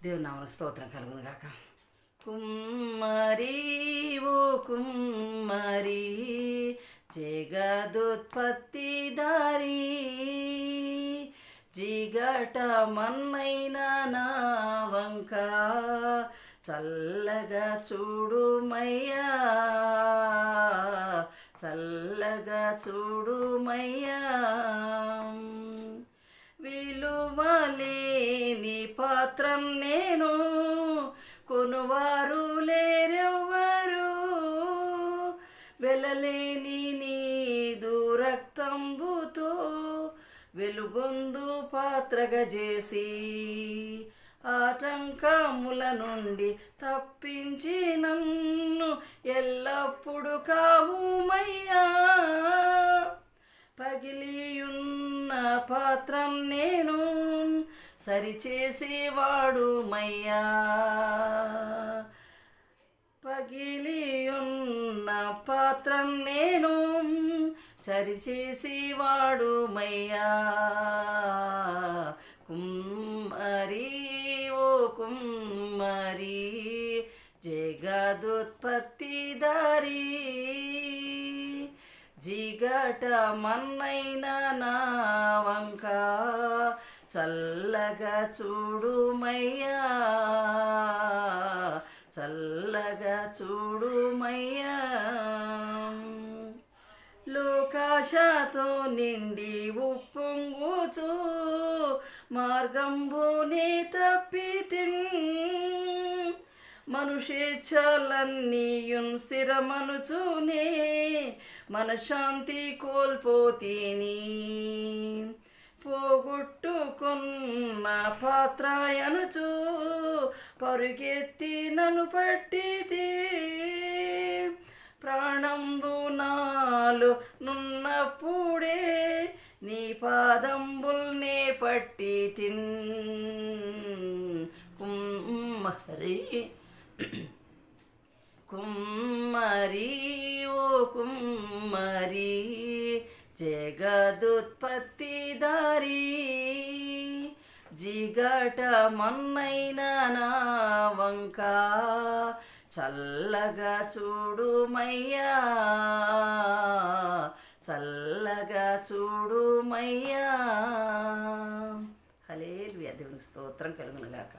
దేవుని నామమున స్తోత్రం కలుగును గాక. కుమ్మరి ఓ కుమ్మరి జగదుత్పత్తి దారి జిగట మన్నైన నా వంక చల్లగా చూడుమయ్యా, చల్లగా చూడుమయ్యా. విలువలేని పాత్రం నేను, కొనువారు లేరెవ్వరు. వెలలేని నీదు రక్తంబుతో వెలుగొందు పాత్రగా చేసి ఆటంకముల నుండి తప్పించి నన్ను ఎల్లప్పుడు కావుమయ్యా. పగిలియున్న పాత్రం నేను, సరిచేసేవాడు మయ్యా. పగిలియున్న పాత్రం నేను, సరిచేసేవాడు మయ్యా. కుమ్మరి ఓ కుమ్మరి జగదుత్పత్తి దారి జిగట మన్నైన నా వంక చల్లగా చూడుమయ్యా, చల్లగా చూడుమయ్యా. లోకాశతో నిండి ఉప్పొంగుచు మార్గంబునే తప్పితిన్. మనుషేచ్ఛలన్నీయున్ స్థిరమనుచునే మనశ్శాంతి కోల్పోతీని. పోగొట్టుకున్న పాత్రయనుచు పరుగెత్తి నన్ను పట్టితి. ప్రాణంబు నాలో నున్నప్పుడే నీ పాదంబుల్నే పట్టితిన్. కుమ్మరి కుమ్మరి ఓ కుమ్మరి జగదుత్పత్తి దారి జిగట మన్నైన నా వంక చల్లగా చూడుమయ్యా, చల్లగా చూడుమయ్యా. హల్లెలూయా. దేవునికి స్తోత్రం కలుగును గాక.